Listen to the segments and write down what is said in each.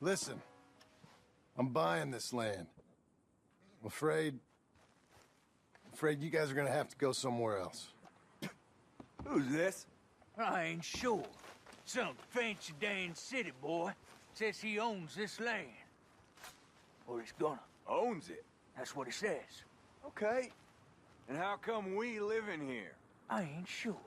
Listen, I'm buying this land. I'm afraid you guys are gonna have to go somewhere else. Who's this? I ain't sure. Some fancy Dan city boy says he owns this land. Or he's gonna. Owns it. That's what he says. Okay. And how come we live in here? I ain't sure.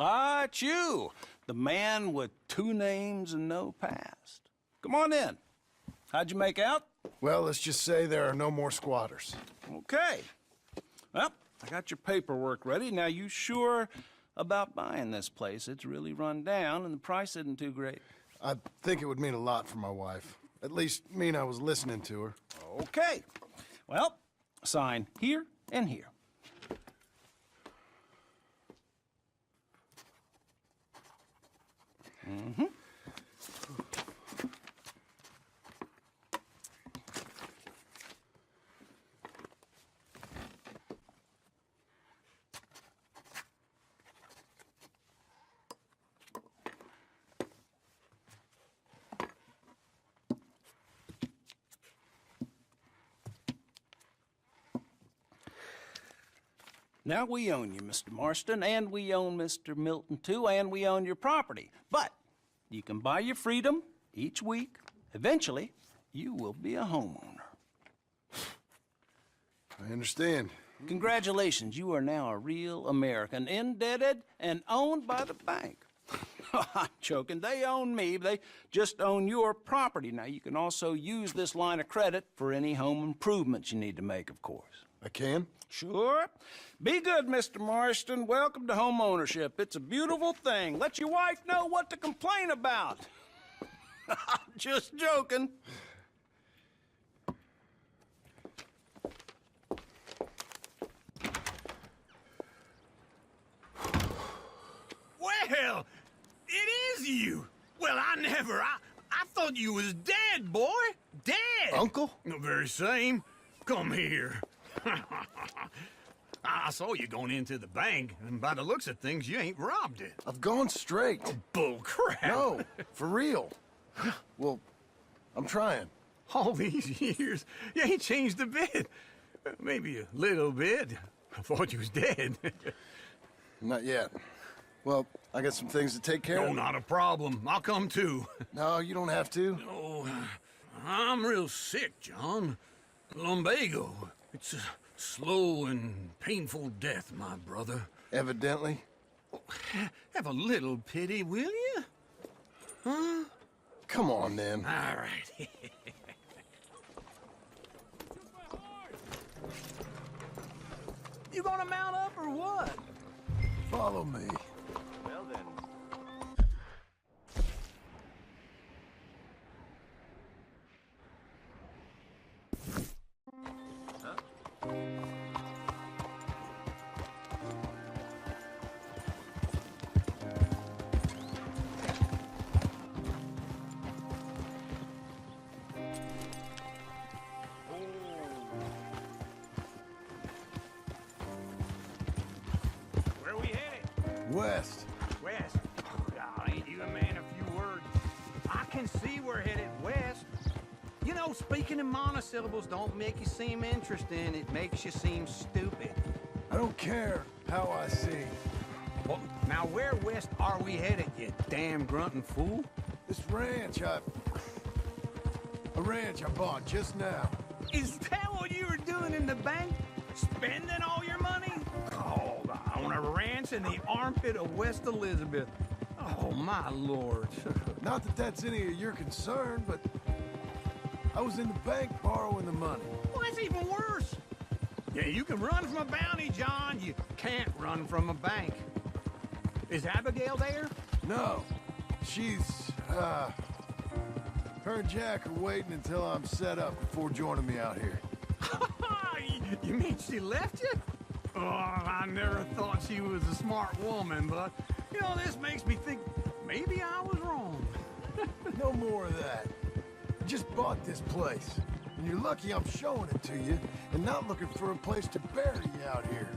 Ah, it's you, the man with 2 names and no past. Come on in. How'd you make out? Well, let's just say there are no more squatters. Okay. Well, I got your paperwork ready. Now, you sure about buying this place? It's really run down, and the price isn't too great. I think it would mean a lot for my wife. At least mean I was listening to her. Okay. Well, sign here and here. Mm-hmm. Now, we own you, Mr. Marston, and we own Mr. Milton, too, and we own your property. But you can buy your freedom each week. Eventually, you will be a homeowner. I understand. Congratulations, you are now a real American, indebted and owned by the bank. I'm joking. They own me. They just own your property. Now, you can also use this line of credit for any home improvements you need to make, of course. I can? Sure. Be good, Mr. Marston. Welcome to home ownership. It's a beautiful thing. Let your wife know what to complain about. Just joking. Well, it is you. Well, I thought you was dead, boy. Dead. Uncle? The very same. Come here. I saw you going into the bank, and by the looks of things, you ain't robbed it. I've gone straight. Bull crap. No, for real. Well, I'm trying. All these years, you ain't changed a bit. Maybe a little bit. I thought you was dead. Not yet. Well, I got some things to take care No, of. not a problem. I'll come too. No, you don't have to. Oh, I'm real sick, John. Lumbago. It's a slow and painful death, my brother. Evidently. Have a little pity, will you? Huh? Come on, then. All right. You gonna mount up or what? Follow me. Well then. Where we headed? West. West. Oh, ain't you a man of few words? I can see we're headed west. You know, speaking in monosyllables don't make you seem interesting. It makes you seem stupid. I don't care how I see. Well, now where west are we headed, you damn grunting fool? This ranch I bought just now. Is that what you were doing in the bank? Spending all your money? Oh, on a ranch in the armpit of West Elizabeth. Oh, my lord. Not that that's any of your concern, but I was in the bank borrowing the money. Well, that's even worse. Yeah, you can run from a bounty, John. You can't run from a bank. Is Abigail there? No, she's, her and Jack are waiting until I'm set up before joining me out here. You mean she left you? Oh, I never thought she was a smart woman, but, you know, this makes me think maybe I was wrong. No more of that. I just bought this place, and you're lucky I'm showing it to you and not looking for a place to bury you out here.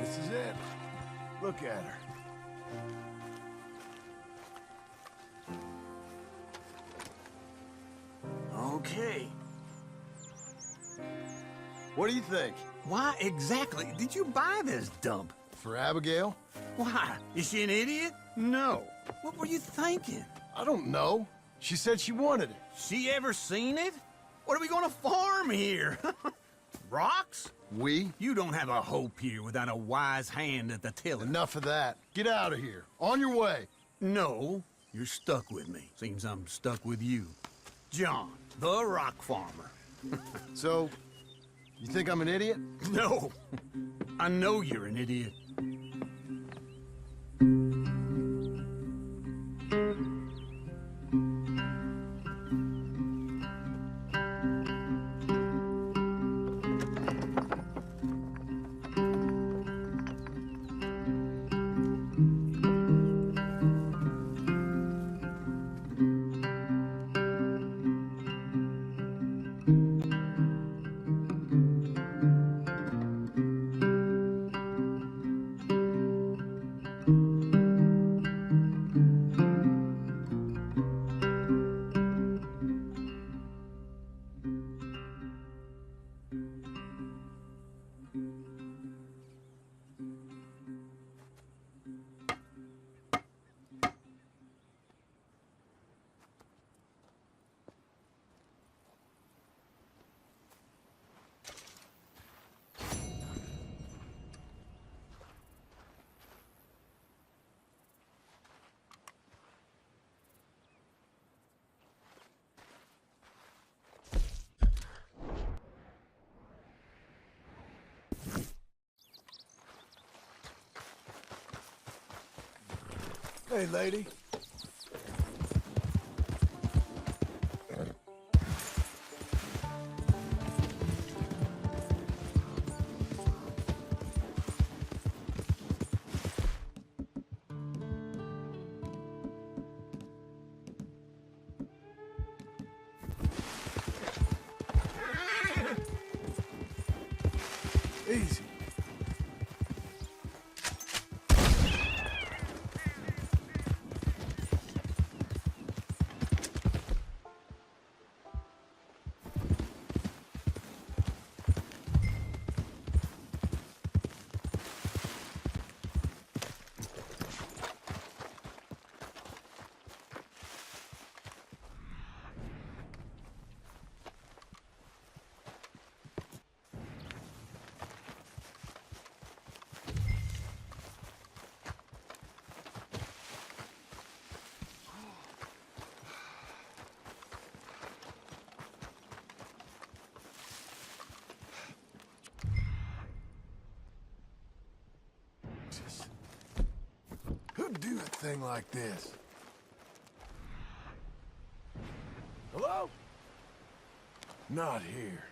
This is it. Look at her. Okay. What do you think? Why exactly did you buy this dump? For Abigail? Why? Is she an idiot? No. What were you thinking? I don't know. She said she wanted it. She ever seen it? What are we gonna farm here? Rocks? We? You don't have a hope here without a wise hand at the tiller. Enough of that. Get out of here. On your way. No, you're stuck with me. Seems I'm stuck with you. John, the rock farmer. So, you think I'm an idiot? No, I know you're an idiot. Hey, lady. Easy. Who'd do a thing like this? Hello? Not here.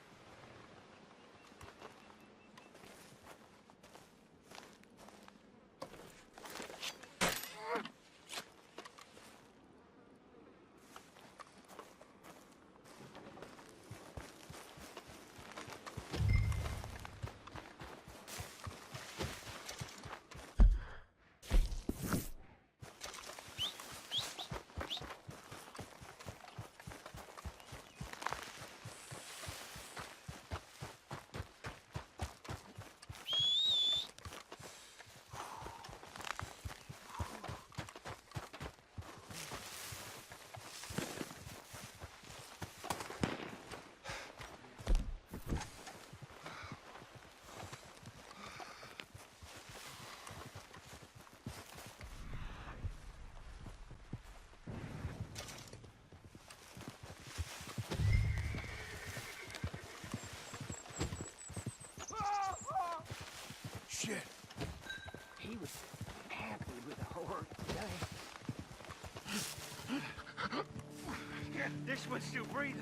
This one's still breathing.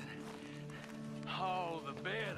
All the better.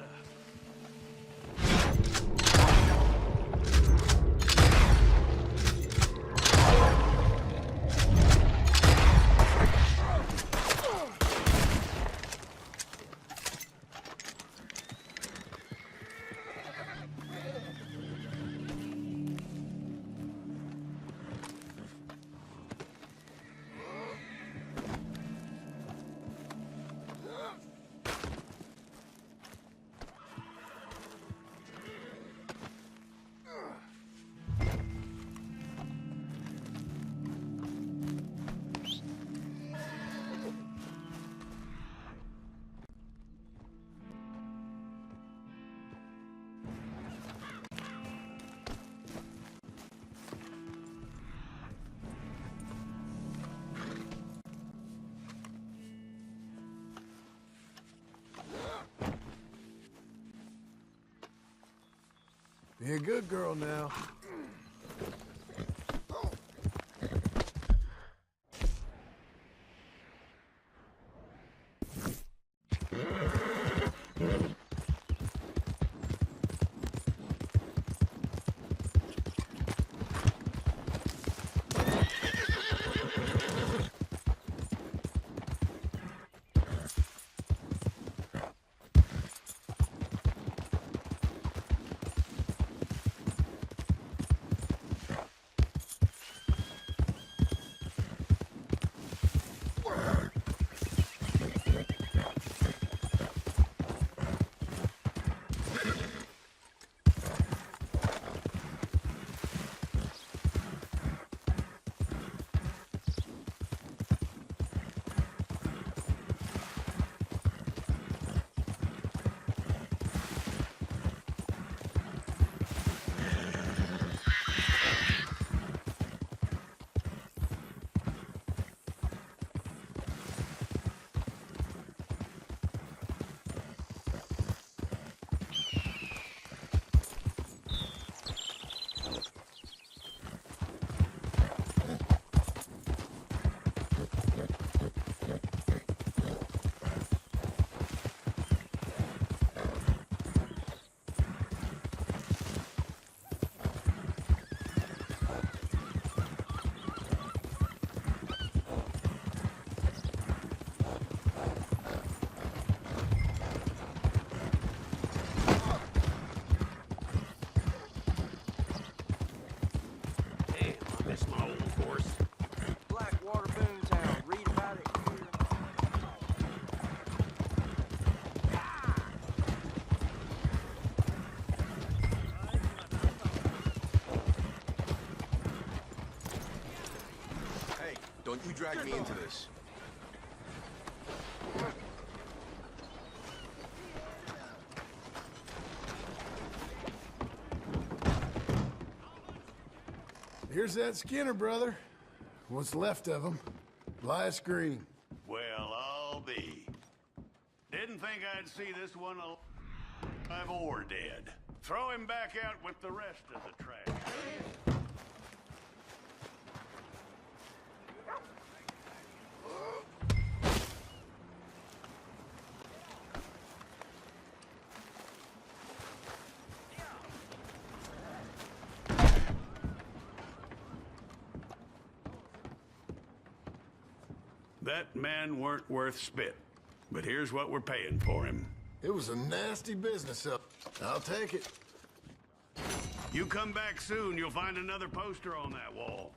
Be a good girl now. Don't you drag me into this. Here's that Skinner, brother. What's left of him. Lias Green. Well, I'll be. Didn't think I'd see this one alive or dead. Throw him back out with the rest of the trash. That man weren't worth spit. But here's what we're paying for him. It was a nasty business up. I'll take it. You come back soon, you'll find another poster on that wall.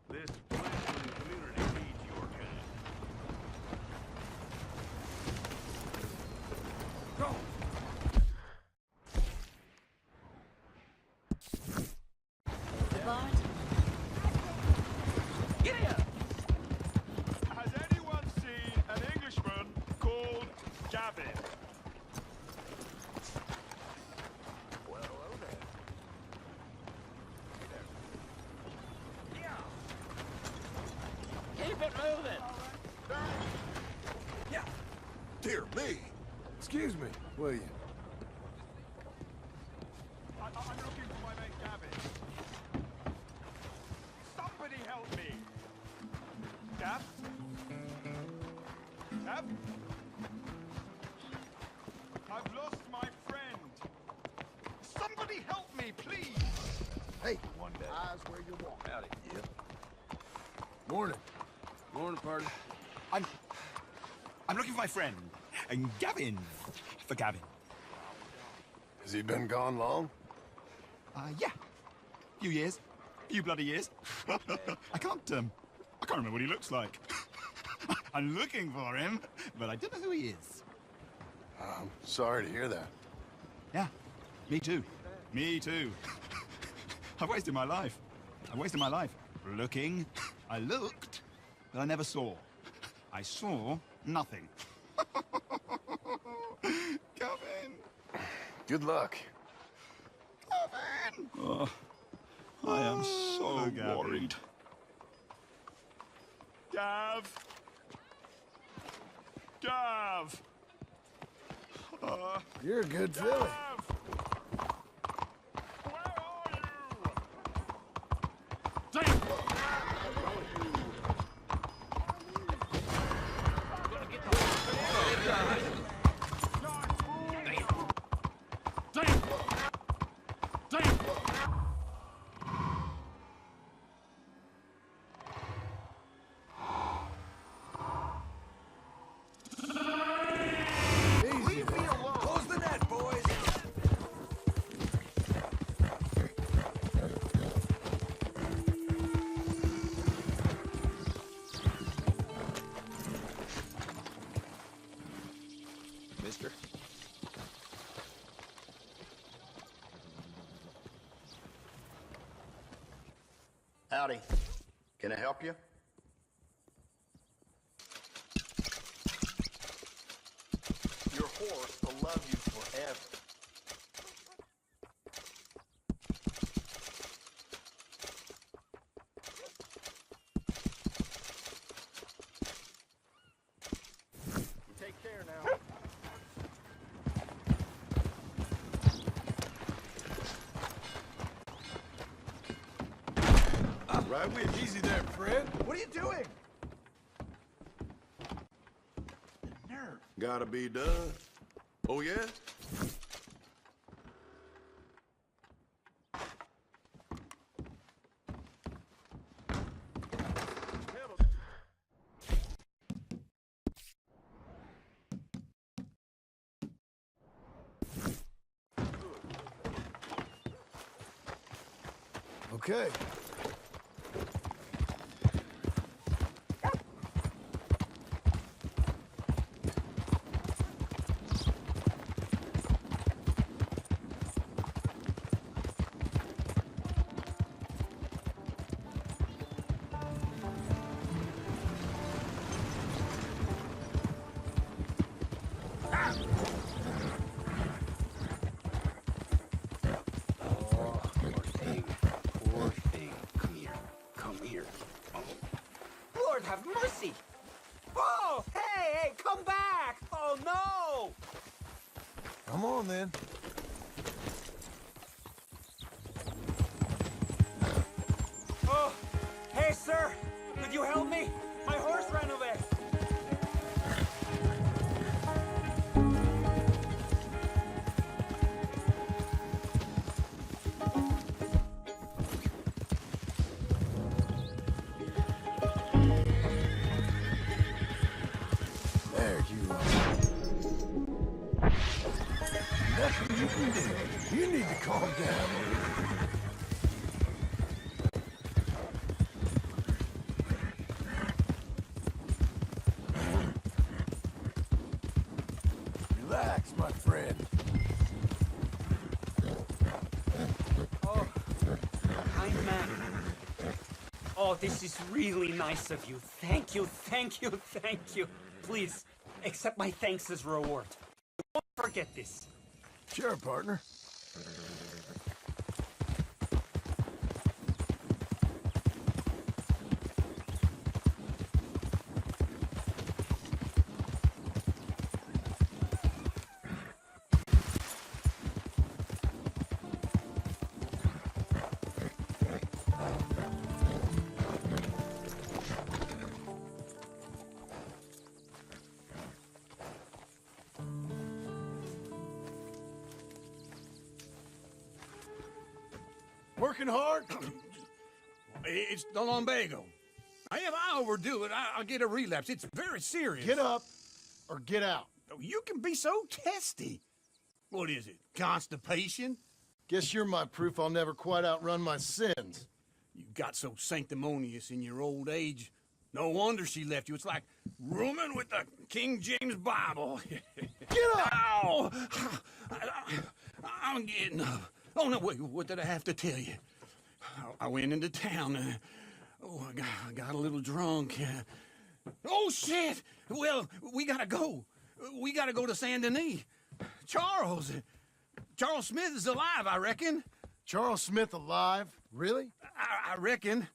This fledgling community needs your kind. Go! Bart? Get here! Has anyone seen an Englishman called Gavin? Well, hello there. Keep it moving! Yeah. Dear me. Excuse me, will you? I'm looking for my mate Gavin. Somebody help me. Gav? Gav? I've lost my friend. Somebody help me, please. Hey, One day. eyes where you walk. Howdy. Yep. Morning. Morning, party. I'm looking for my friend, Gavin. For Gavin. Has he been gone long? Yeah. Few years. Few bloody years. I can't remember what he looks like. I'm looking for him, but I don't know who he is. I'm sorry to hear that. Yeah, me too. Me too. I've wasted my life. Looking. I looked, but I never saw. I saw nothing. Gavin! Good luck. Gavin! Oh, I am so worried. Gav! Gav! You're a good filly. Where are you? Easy there. Close the net, boys. Mister? Howdy. Can I help you? Your horse will love you forever. You take care now. Right with you. Easy there, friend. What are you doing? Nerve. Gotta be done. Oh, yeah? Okay. Lord have mercy! Oh, hey, come back! Oh, no! Come on, then. Oh, hey, sir! Could you help me? My horse ran away! There you are. Nothing you can do. You need to calm down. Relax, my friend. Oh, kind man. Oh, this is really nice of you. Thank you, thank you, thank you. Please, accept my thanks as reward. Don't forget this. Sure, partner. working hard? It's the lumbago. If I overdo it, I'll get a relapse. It's very serious. Get up or get out. You can be so testy. What is it, constipation? Guess you're my proof I'll never quite outrun my sins. You got so sanctimonious in your old age. No wonder she left you. It's like rooming with the King James Bible. Get up! Ow! I'm getting up. Oh, no, wait, what did I have to tell you? I went into town. I got a little drunk. Oh, shit! Well, we gotta go. We gotta go to Saint Denis. Charles Smith is alive, I reckon. Charles Smith alive? Really? I reckon.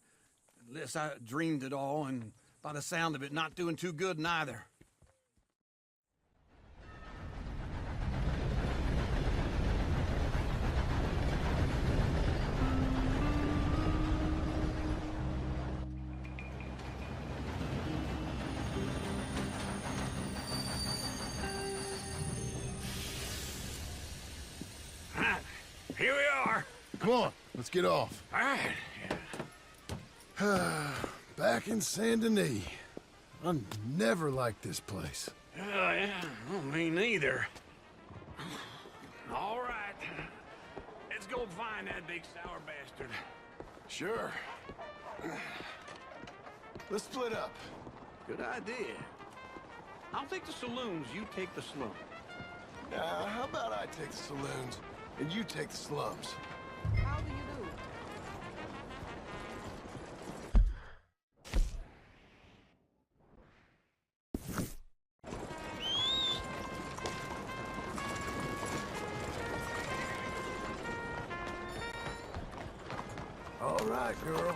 Unless I dreamed it all, and by the sound of it, not doing too good neither. Here we are. Come on, let's get off. All right. Back in Saint Denis. I never liked this place. Yeah, well, me neither. All right. Let's go find that big sour bastard. Sure. Let's split up. Good idea. I'll take the saloons, you take the slums. How about I take the saloons and you take the slums? How do you do? All right, girl.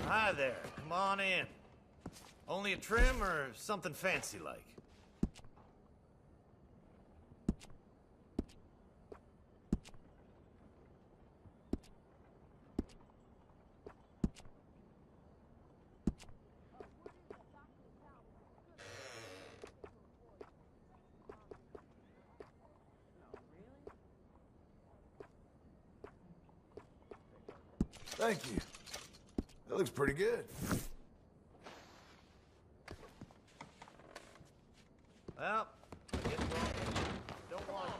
Hi there, come on in. Only a trim or something fancy like? Thank you. That looks pretty good. Well, I guess don't want to.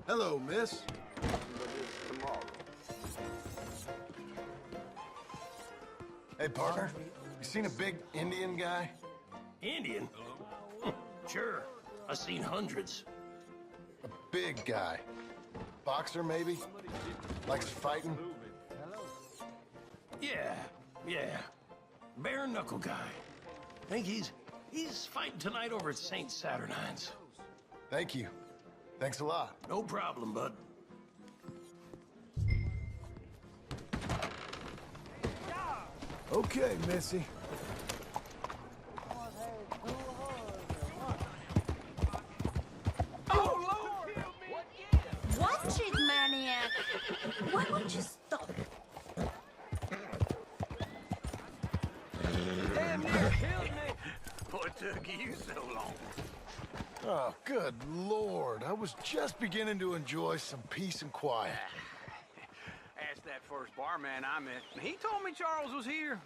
Hello, miss. Hey, partner. You seen a big Indian guy? Indian? Sure. I've seen hundreds. A big guy. Boxer, maybe? Likes fighting? Yeah. Bare knuckle guy. Think he's fighting tonight over at St. Saturnine's. Thank you. Thanks a lot. No problem, bud. Okay, Missy. Oh, Lord! Watch it, maniac! Why won't you stop? Damn, you killed me! What took you so long? Oh, good Lord. I was just beginning to enjoy some peace and quiet. Asked that first barman I met, and he told me Charles was here.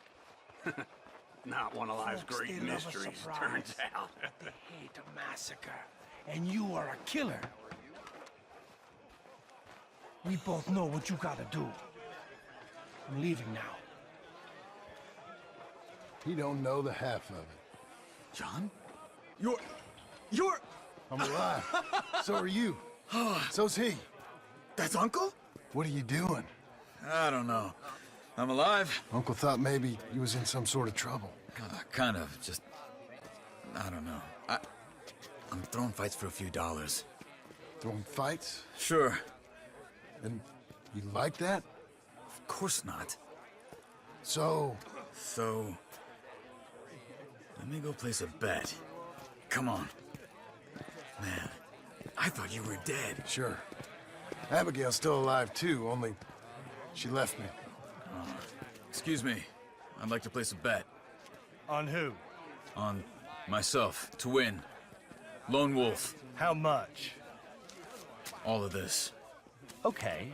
Not one of life's great mysteries, turns out. They hate a massacre, and you are a killer. We both know what you gotta do. I'm leaving now. He don't know the half of it. John? You're... I'm alive. So are you. So's he. That's Uncle? What are you doing? I don't know. I'm alive. Uncle thought maybe you was in some sort of trouble. Kind of. Just... I don't know. I'm throwing fights for a few dollars. Throwing fights? Sure. And you like that? Of course not. So... Let me go place a bet. Come on. Man, I thought you were dead. Sure. Abigail's still alive too, only she left me. Excuse me. I'd like to place a bet. On who? On myself, to win. Lone Wolf. How much? All of this. Okay.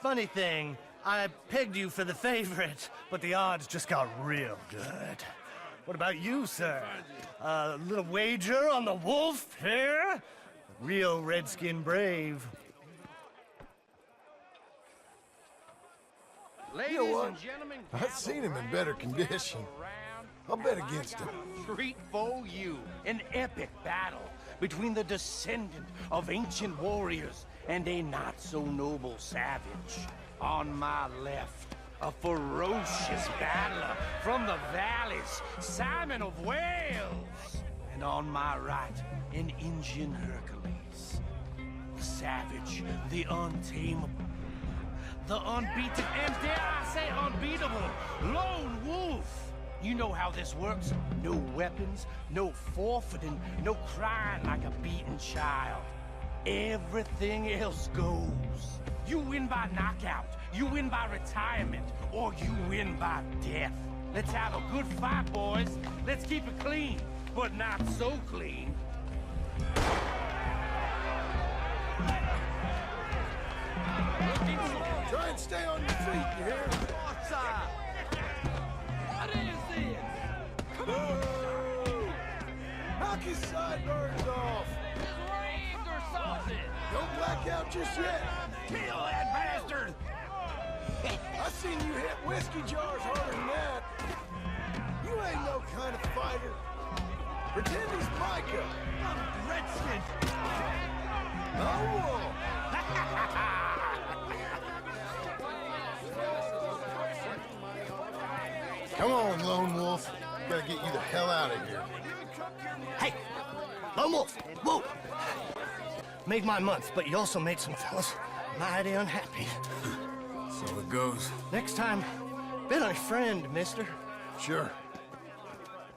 Funny thing, I pegged you for the favorite, but the odds just got real good. What about you, sir? A little wager on the wolf here? Real redskin brave. You know what? I've seen him in better condition. I'll bet against him. Treat for you. An epic battle between the descendant of ancient warriors and a not-so-noble savage. On my left, a ferocious battler from the valleys, Simon of Wales. And on my right, an Indian Hercules. The savage, the untamable, the unbeaten, and dare I say unbeatable, Lone Wolf. You know how this works. No weapons, no forfeiting, no crying like a beaten child. Everything else goes. You win by knockout, you win by retirement, or you win by death. Let's have a good fight, boys. Let's keep it clean, but not so clean. Try and stay on your feet, you hear? What is this? Come on! Knock his sideburns off! Is rigged or something? Don't black out just yet! Kill that bastard! I seen you hit whiskey jars harder than that. You ain't no kind of fighter. Pretend he's Micah. I'm Redskin. No. Come on, Lone Wolf. Gotta get you the hell out of here. Hey, Lone Wolf, whoa! Made my month, but you also made some fellas mighty unhappy. So it goes. Next time, bet on a friend, mister. Sure.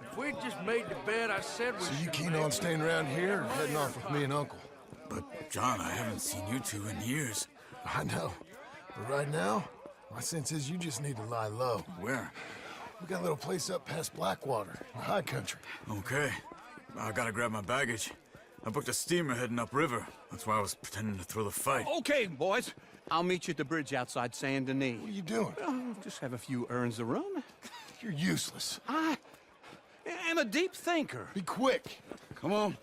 If we'd just made the bet I said we So you keen on staying around here or heading off with me and Uncle? But, John, I haven't seen you two in years. I know. But right now, my sense is you just need to lie low. Where? We got a little place up past Blackwater, in the high country. Okay. I gotta grab my baggage. I booked a steamer heading upriver. That's why I was pretending to throw the fight. Okay, boys. I'll meet you at the bridge outside Saint Denis. What are you doing? Just have a few errands to run. You're useless. I am a deep thinker. Be quick. Come on.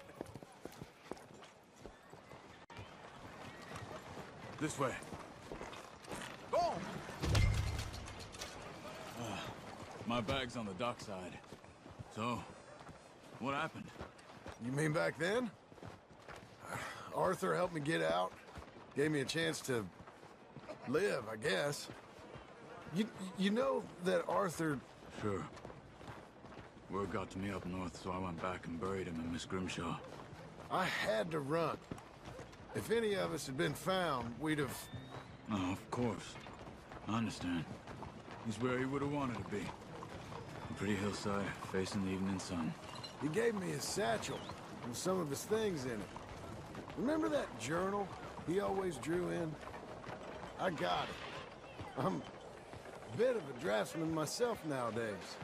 This way. Go! My bag's on the dockside. So, what happened? You mean back then? Arthur helped me get out. Gave me a chance to live, I guess. You know that Arthur... Sure. Word got to me up north, so I went back and buried him in Miss Grimshaw. I had to run. If any of us had been found, we'd have... Oh, of course. I understand. He's where he would have wanted to be. A pretty hillside, facing the evening sun. He gave me his satchel with some of his things in it. Remember that journal he always drew in? I got it. I'm a bit of a draftsman myself nowadays.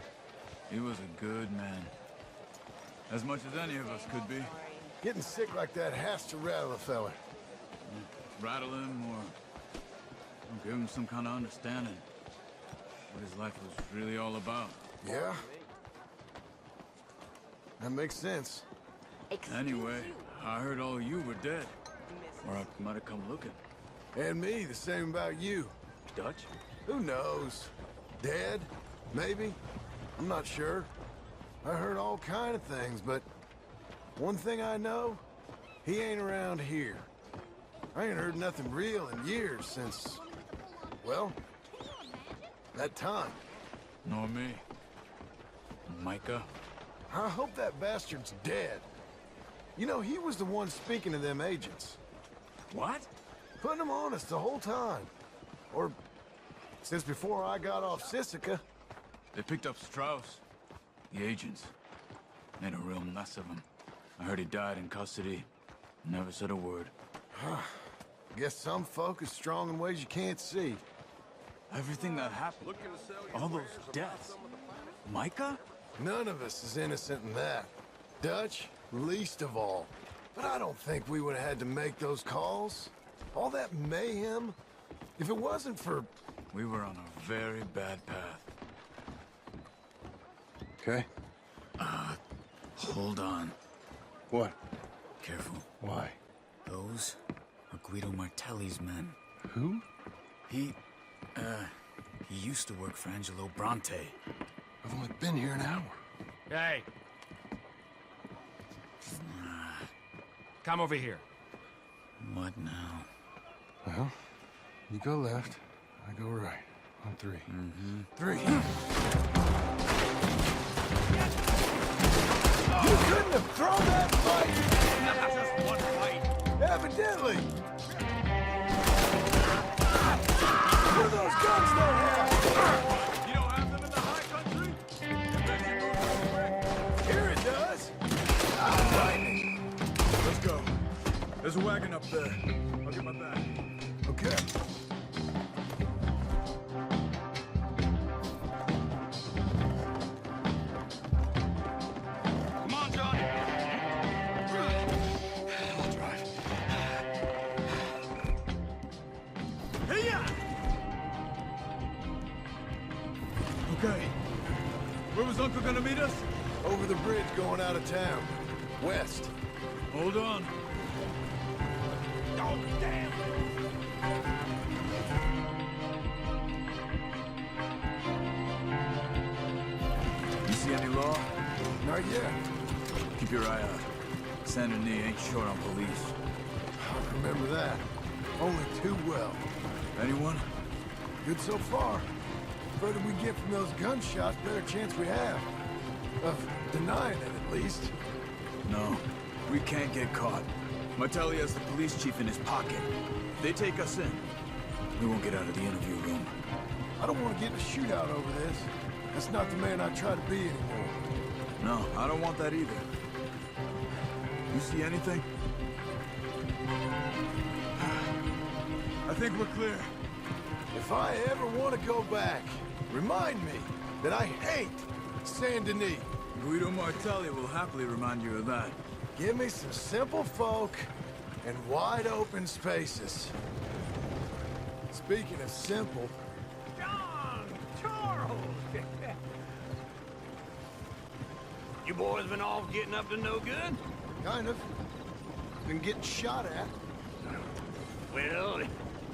He was a good man. As much as any of us could be. Getting sick like that has to rattle a fella. Rattle him or give him some kind of understanding. What his life was really all about. Yeah? That makes sense. Anyway, I heard all you were dead. Or I might have come looking. And me, the same about you. Dutch? Who knows? Dead? Maybe? I'm not sure. I heard all kind of things, but one thing I know, he ain't around here. I ain't heard nothing real in years since, well, that time. Nor me. Micah? I hope that bastard's dead. You know, he was the one speaking to them agents. What? Putting them on us the whole time. Or since before I got off Sisika. They picked up Strauss. The agents. Made a real mess of him. I heard he died in custody. Never said a word. Guess some folk is strong in ways you can't see. Everything that happened. All those deaths. Micah? None of us is innocent in that. Dutch, least of all. But I don't think we would have had to make those calls. All that mayhem. If it wasn't for... We were on a very bad path. Okay. Hold on. What? Careful. Why? Those are Guido Martelli's men. Who? He used to work for Angelo Bronte. I've only been here an hour. Hey. Come over here. What now? Well, you go left, I go right. On three. Mm-hmm. 3. You couldn't have thrown that fight! Just one fight. Evidently! What are those guns they have? You don't have them in the high country? Here it does! Lightning! Let's go. There's a wagon up there. I'll get my bag. Okay. Come on, Johnny. I'll drive. Hey-ya! Okay. Where was Uncle gonna meet us? Over the bridge going out of town. West. Hold on. Oh, damn! You see any law? Not yet. Keep your eye out. Samotny ain't short on police. I remember that. Only too well. Anyone? Good so far. Further we get from those gunshots, better chance we have. Of denying it, at least. No. We can't get caught. Martelli has the police chief in his pocket. If they take us in, we won't get out of the interview room. I don't want to get in a shootout over this. That's not the man I try to be anymore. No, I don't want that either. You see anything? I think we're clear. If I ever want to go back, remind me that I hate Saint Denis. Guido Martelli will happily remind you of that. Give me some simple folk and wide open spaces. Speaking of simple... John! Charles! You boys been off getting up to no good? Kind of. Been getting shot at. Well,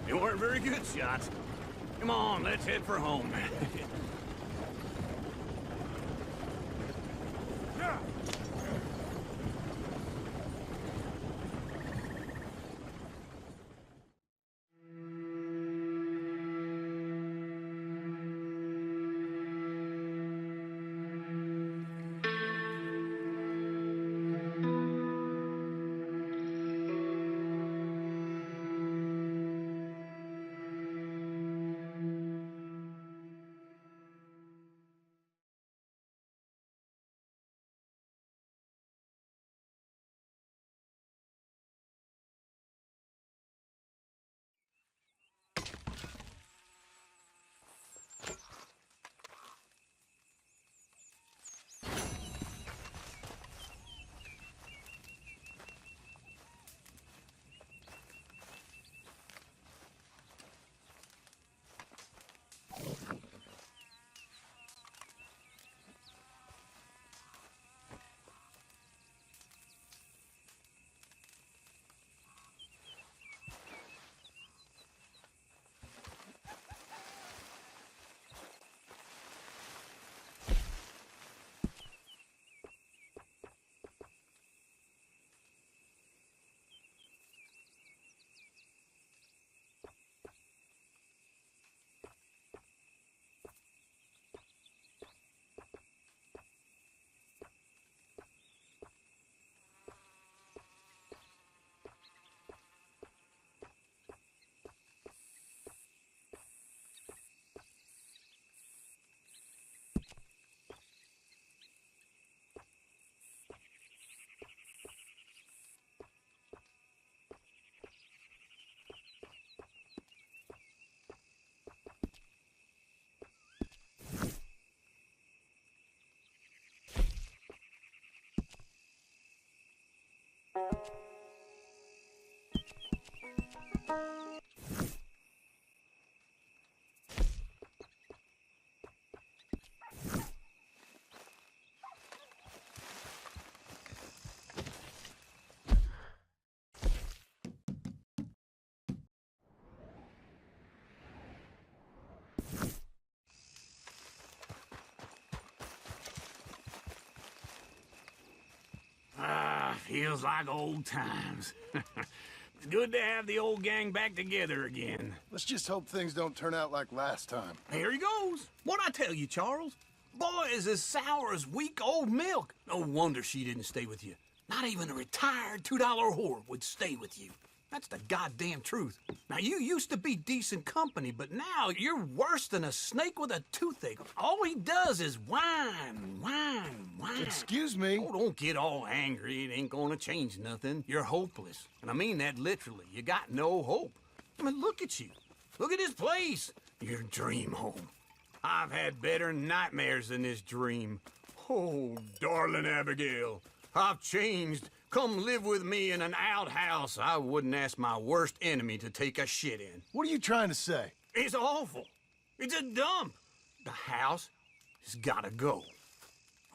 they weren't very good shots. Come on, let's head for home. Feels like old times. It's good to have the old gang back together again. Let's just hope things don't turn out like last time. Here he goes. What'd I tell you, Charles? Boy is as sour as week-old milk. No wonder she didn't stay with you. Not even a retired $2 whore would stay with you. That's the goddamn truth. Now, you used to be decent company, but now you're worse than a snake with a toothache. All he does is whine, whine, whine. Excuse me? Oh, don't get all angry. It ain't gonna change nothing. You're hopeless. And I mean that literally. You got no hope. I mean, look at you. Look at this place. Your dream home. I've had better nightmares than this dream. Oh, darling Abigail, I've changed. Come live with me in an outhouse I wouldn't ask my worst enemy to take a shit in. What are you trying to say? It's awful. It's a dump. The house has gotta go.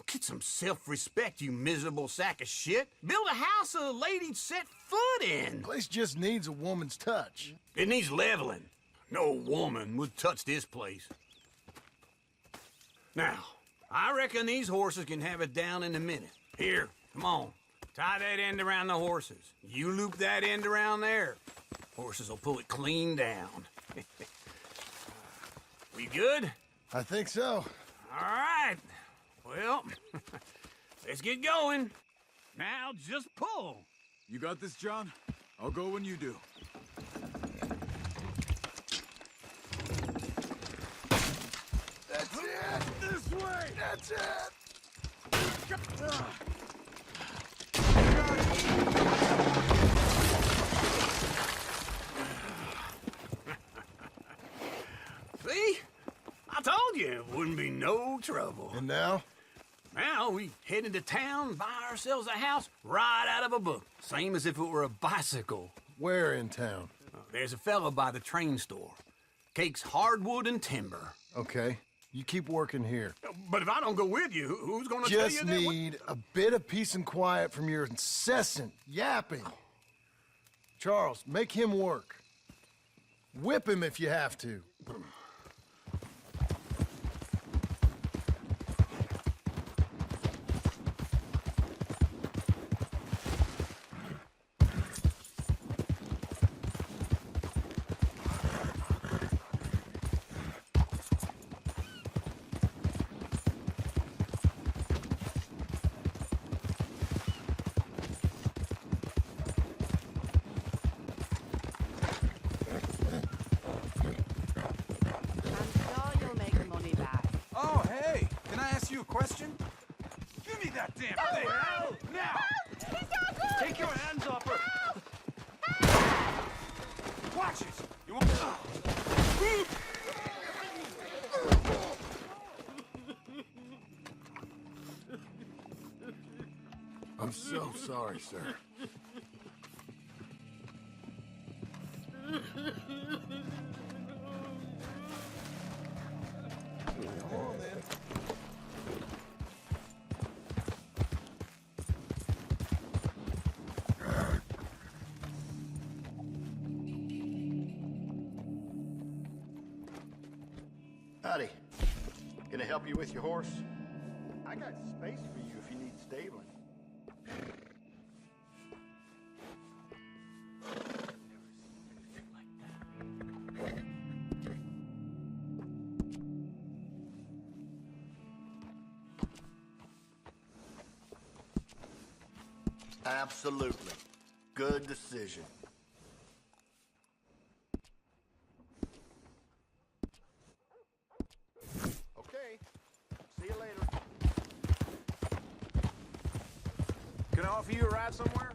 Get some self-respect, you miserable sack of shit. Build a house a lady'd set foot in. The place just needs a woman's touch. It needs leveling. No woman would touch this place. Now, I reckon these horses can have it down in a minute. Here, come on. Tie that end around the horses. You loop that end around there. Horses will pull it clean down. We good? I think so. All right. Well, let's get going. Now just pull. You got this, John? I'll go when you do. That's it! This way! That's it! See? I told you it wouldn't be no trouble. And now? Now we head into town, buy ourselves a house right out of a book. Same as if it were a bicycle. Where in town? There's a fella by the train store. Cakes hardwood and timber. Okay. You keep working here. But if I don't go with you, who's gonna tell you Just that? need a bit of peace and quiet from your incessant yapping. Charles, make him work. Whip him if you have to. Question? Give me that damn thing! Help! Now! Take your hands off her! Watch it! You won't... I'm so sorry, sir. Come on, then. Howdy. Can I help you with your horse? I got space for you if you need stabling. Absolutely. Good decision. Okay. See you later. Can I offer you a ride somewhere?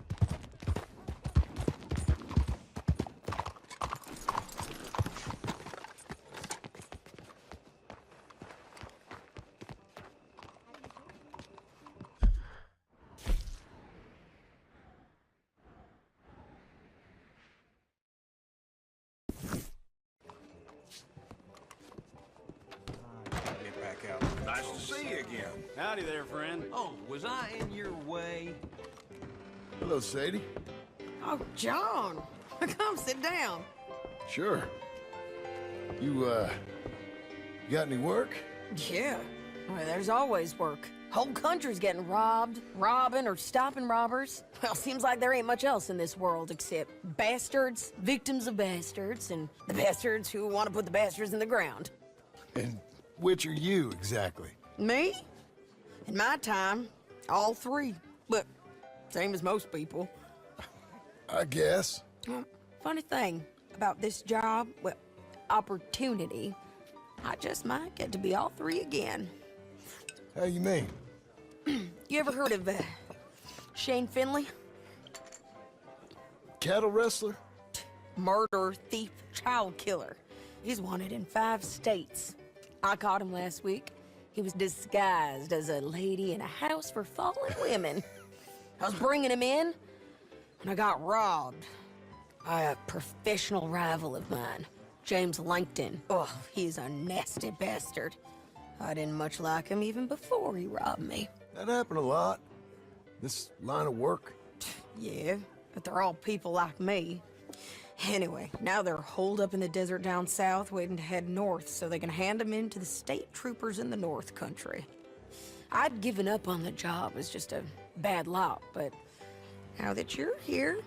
Nice to see you again. Howdy there, friend. Oh, was I in your way? Hello, Sadie. Oh, John. Come sit down. Sure. You got any work? Yeah. Well, there's always work. Whole country's getting robbed, robbing, or stopping robbers. Well, seems like there ain't much else in this world except bastards, victims of bastards, and the bastards who want to put the bastards in the ground. And which are you, exactly? Me? In my time, all three. But same as most people. I guess. Funny thing about this job, well, opportunity, I just might get to be all three again. How you mean? You ever heard of Shane Finley? Cattle wrestler? Murderer, thief, child killer. He's wanted in 5 states. I caught him last week. He was disguised as a lady in a house for fallen women. I was bringing him in, and I got robbed by a professional rival of mine, James Langton. Oh, he's a nasty bastard. I didn't much like him even before he robbed me. That happened a lot. This line of work. Yeah, but they're all people like me. Anyway, now they're holed up in the desert down south, waiting to head north so they can hand them in to the state troopers in the north country. I'd given up on the job as just a bad lot, but now that you're here,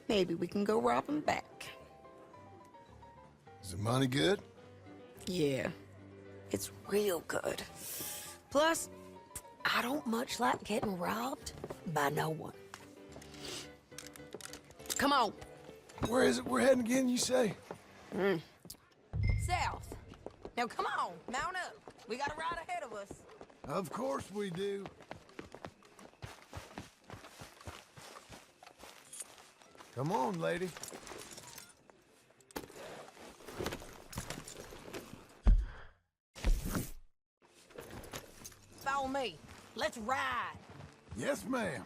maybe we can go rob them back. Is the money good? Yeah, it's real good. Plus, I don't much like getting robbed by no one. Come on. Where is it we're heading again, you say? South. Now come on, mount up. We got a ride ahead of us. Of course we do. Come on, lady. Follow me. Let's ride. Yes, ma'am.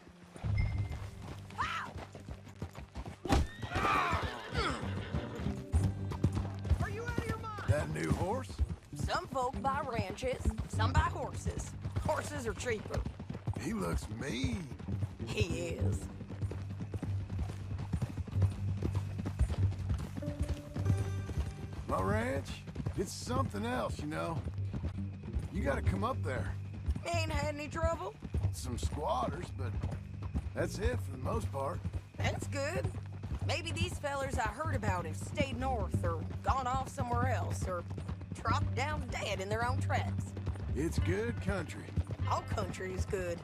Are you out of your mind? That new horse? Some folk buy ranches, some buy horses. Horses are cheaper. He looks mean. He is. My ranch, it's something else, you know. You gotta come up there. Ain't had any trouble? Some squatters, but that's it for the most part. That's good. Maybe these fellers I heard about have stayed north or gone off somewhere else or dropped down dead in their own tracks. It's good country. All country is good.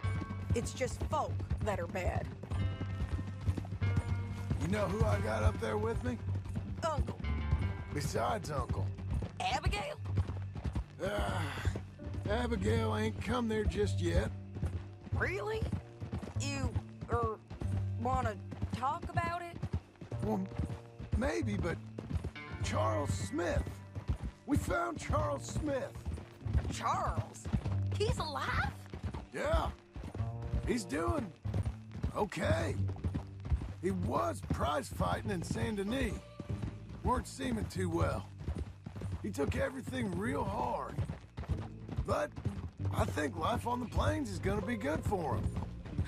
It's just folk that are bad. You know who I got up there with me? Uncle. Besides Uncle. Abigail? Abigail ain't come there just yet. Really? You, wanna talk about it? Well, maybe, but Charles Smith. We found Charles Smith. Charles? He's alive? Yeah. He's doing okay. He was prize fighting in Saint Denis. Weren't seeming too well. He took everything real hard. But I think life on the plains is gonna be good for him.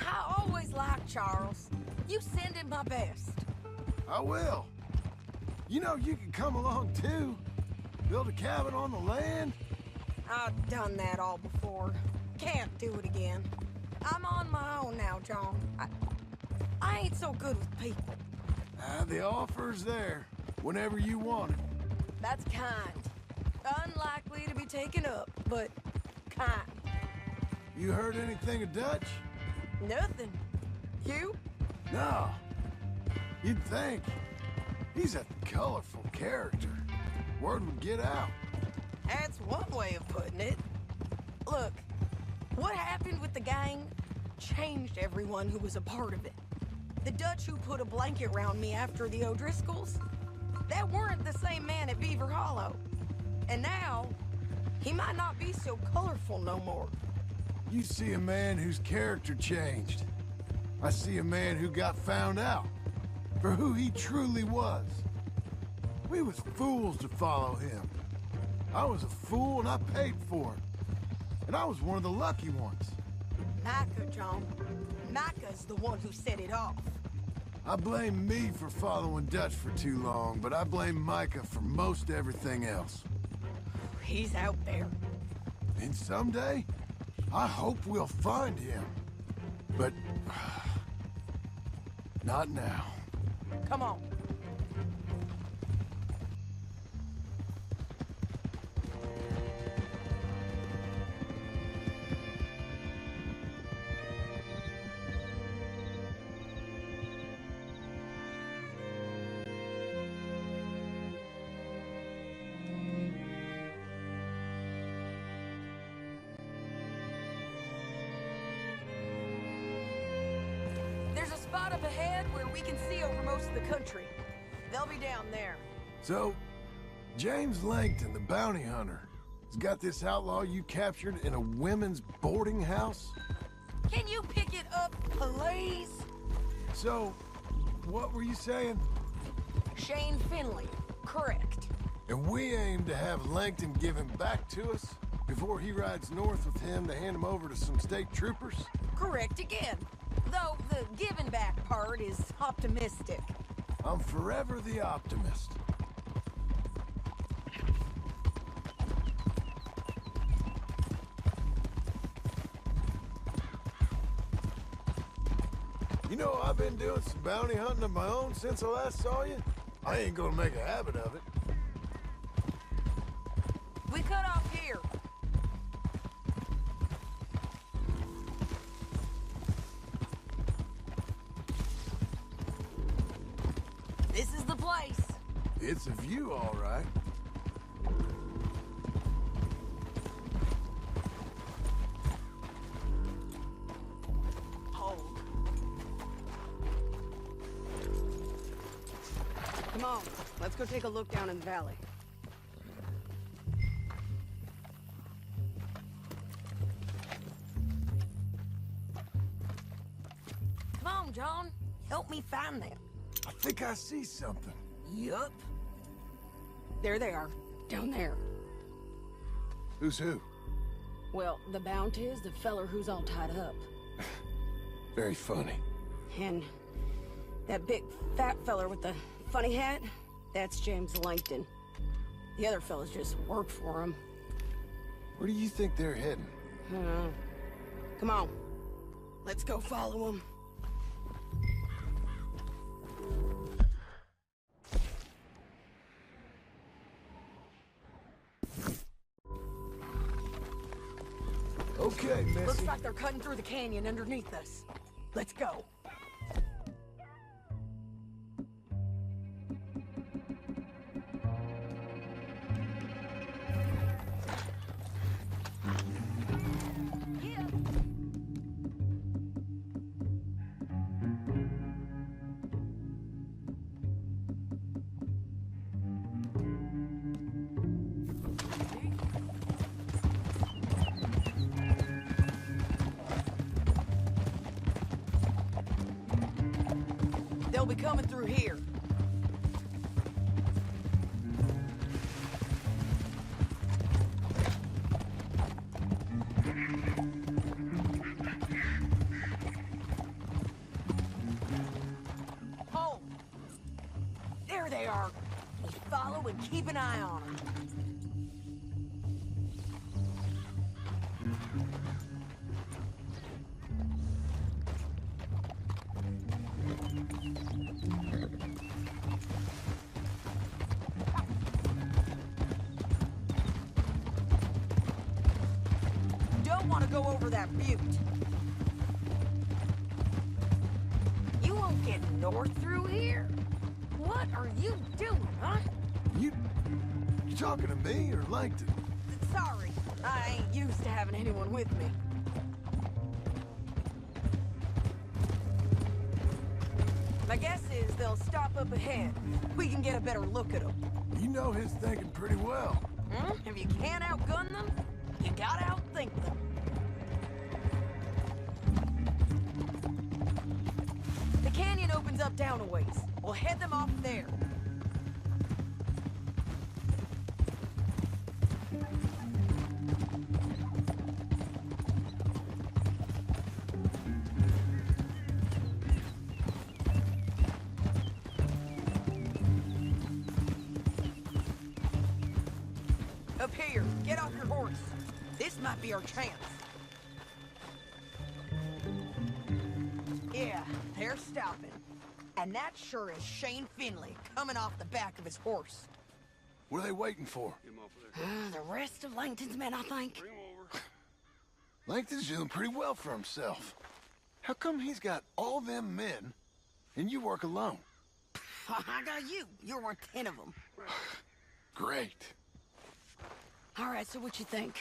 I always liked Charles. You send him my best. I will. You know, you can come along too. Build a cabin on the land. I've done that all before. Can't do it again. I'm on my own now, John. I ain't so good with people. The offer's there, whenever you want it. That's kind. Unlikely to be taken up, but kind. You heard anything of Dutch? Nothing. You? No. You'd think. He's a colorful character. Word would get out. That's one way of putting it. Look, what happened with the gang changed everyone who was a part of it. The Dutch who put a blanket around me after the O'Driscolls, that weren't the same man at Beaver Hollow. And now, he might not be so colorful no more. You see a man whose character changed. I see a man who got found out for who he truly was. We was fools to follow him. I was a fool and I paid for it. And I was one of the lucky ones. Micah, John. Micah's the one who set it off. I blame me for following Dutch for too long, but I blame Micah for most everything else. He's out there. And someday, I hope we'll find him. But... not now. Come on. There's a spot up ahead where we can see over most of the country. They'll be down there. So, James Langton, the bounty hunter, has got this outlaw you captured in a women's boarding house? Can you pick it up, please? So, what were you saying? Shane Finley, correct. And we aim to have Langton give him back to us before he rides north with him to hand him over to some state troopers? Correct again. Though the giving back part is optimistic. I'm forever the optimist. You know, I've been doing some bounty hunting of my own since I last saw you. I ain't gonna make a habit of it. We cut off here. This is the place. It's a view, all right. Hold. Come on, let's go take a look down in the valley. Come on, John. Help me find them. I think I see something. Yup. There they are, down there. Who's who? Well, the bounty is the feller who's all tied up. Very funny. And that big fat feller with the funny hat, that's James Langton. The other fellas just work for him. Where do you think they're heading? Come on. Let's go follow them. Okay, Missy. Looks like they're cutting through the canyon underneath us. Let's go. They'll be coming through here. Oh! There they are. Just follow and keep an eye on them. Want to go over that butte. You won't get north through here. What are you doing, huh? You talking to me or Langton? Sorry, I ain't used to having anyone with me. My guess is they'll stop up ahead. We can get a better look at them. You know his thinking pretty well. If you can't outgun them, you gotta outthink them. The canyon opens up down a ways. We'll head them off there. Up here, get off your horse. This might be our chance. stopping. And that sure is Shane Finley coming off the back of his horse. What are they waiting for? The rest of Langton's men, I think. Langton's doing pretty well for himself. How come he's got all them men, and you work alone? I got you. You're worth 10 of them. Great. All right, so what you think?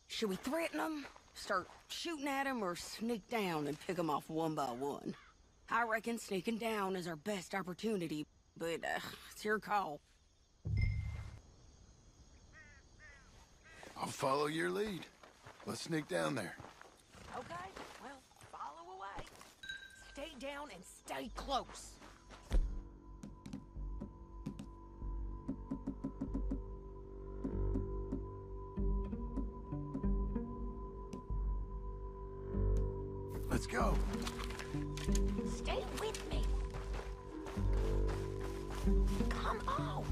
Should we threaten them, start shooting at them, or sneak down and pick them off one by one? I reckon sneaking down is our best opportunity, but it's your call. I'll follow your lead. Let's sneak down there. Okay, well, follow away. Stay down and stay close. Let's go. Stay with me. Come on.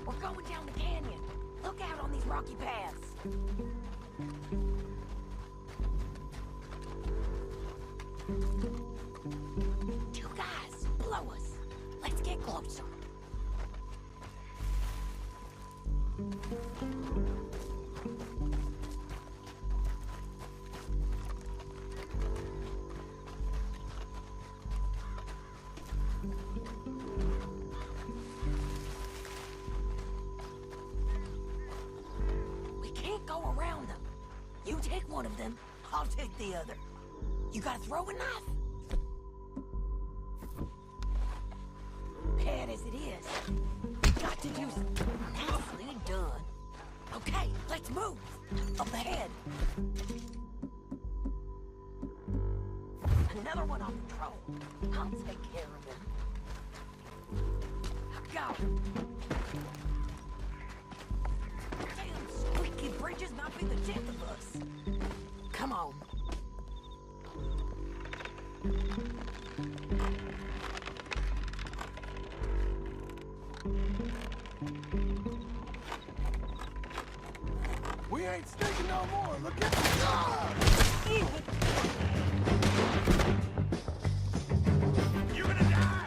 We're going down the canyon. Look out on these rocky paths. Two guys below us. Let's get closer. Go around them. You take one of them, I'll take the other. You got a throwing knife? Bad as it is, got to use it. Nicely done. Okay, let's move. Up ahead. Another one on patrol. I'll take care of him. Go. Squeaky bridges might be the death of us. Come on. We ain't sneaking no more. Look at the You're gonna die!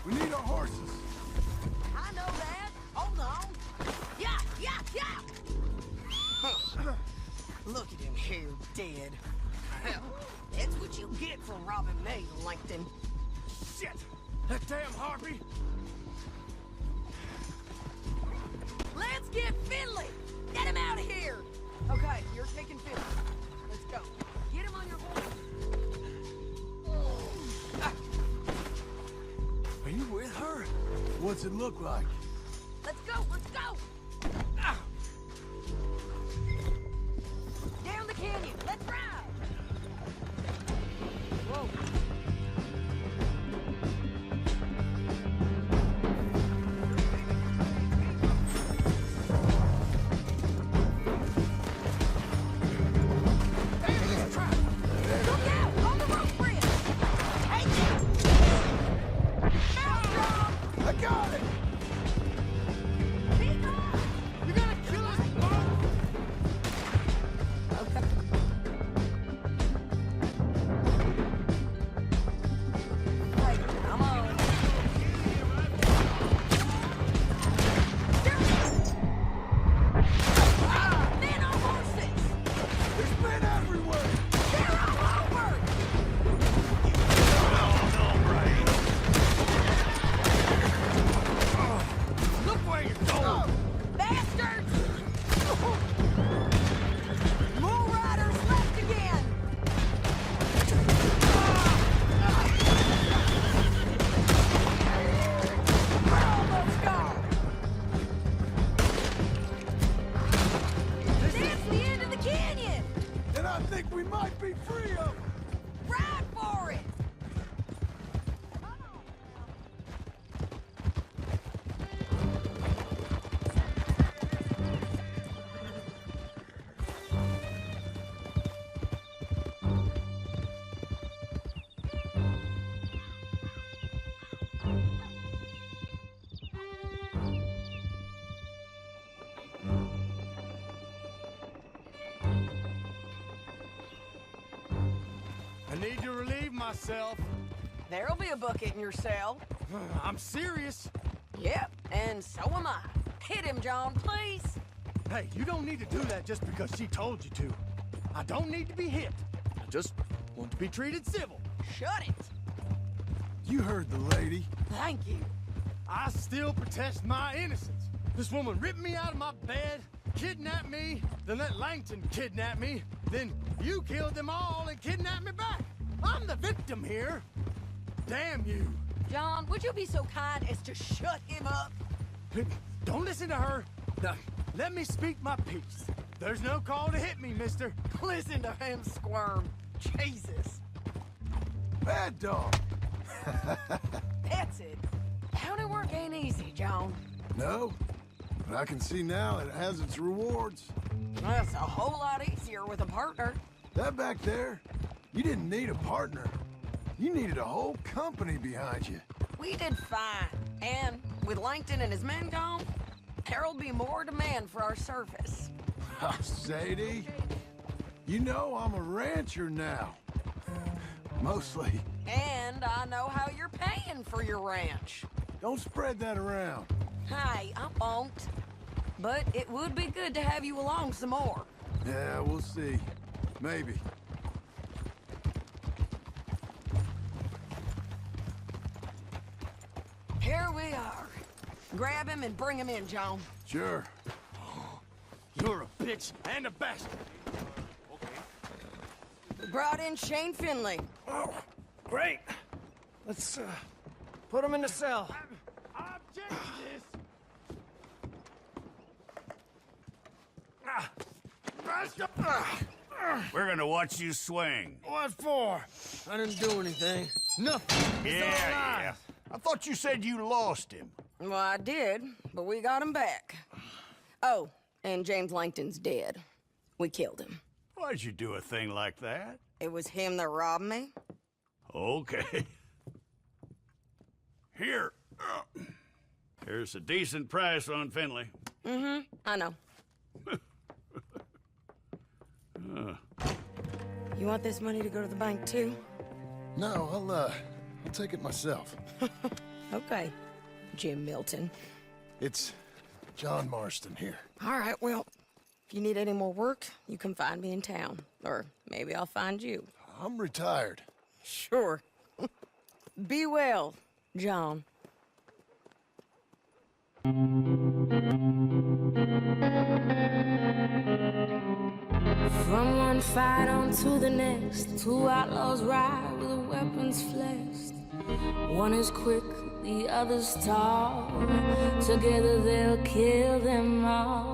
We need our horses. I know that. Hold on. Yeah, yeah, yeah! Look at him here, dead. Hell, that's what you get for robbing me, Langton. Shit! That damn harpy! Let's get Finley! Get him out of here! Okay, you're taking Finley. Let's go. Get him on your horse. Are you with her? What's it look like? Let's go, let's go! Down the canyon, let's ride! Whoa. I need to relieve myself. There'll be a bucket in your cell. I'm serious. Yep, and so am I. Hit him, John, please. Hey, you don't need to do that just because she told you to. I don't need to be hit. I just want to be treated civil. Shut it. You heard the lady. Thank you. I still protest my innocence. This woman ripped me out of my bed, kidnapped me, then let Langton kidnap me, then you killed them all and kidnapped me back. I'm the victim here. Damn you. John, would you be so kind as to shut him up? Don't listen to her. Now, let me speak my piece. There's no call to hit me, mister. Listen to him squirm. Jesus. Bad dog. That's it. County work ain't easy, John. No, but I can see now it has its rewards. That's a whole lot easier with a partner. That back there, you didn't need a partner. You needed a whole company behind you. We did fine. And with Langton and his men gone, there'll be more demand for our service. Sadie, you know I'm a rancher now. Mostly. And I know how you're paying for your ranch. Don't spread that around. Hey, I won't. But it would be good to have you along some more. Yeah, we'll see. Maybe. Here we are. Grab him and bring him in, John. Sure. You're a bitch and a bastard. We brought in Shane Finley. Oh, great. Let's, put him in the cell. I object to this. We're gonna watch you swing. What for? I didn't do anything. Nothing. It's all lies. I thought you said you lost him. Well, I did, but we got him back. Oh, and James Langton's dead. We killed him. Why'd you do a thing like that? It was him that robbed me. Okay. Here. Here's a decent price on Finley. Mm-hmm, I know. You want this money to go to the bank, too? No, I'll take it myself. Okay, Jim Milton. It's John Marston here. All right, well, if you need any more work, you can find me in town. Or maybe I'll find you. I'm retired. Sure. Be well, John. From one fight on to the next, two outlaws ride with weapons flexed. One is quick, the other's tall. Together they'll kill them all.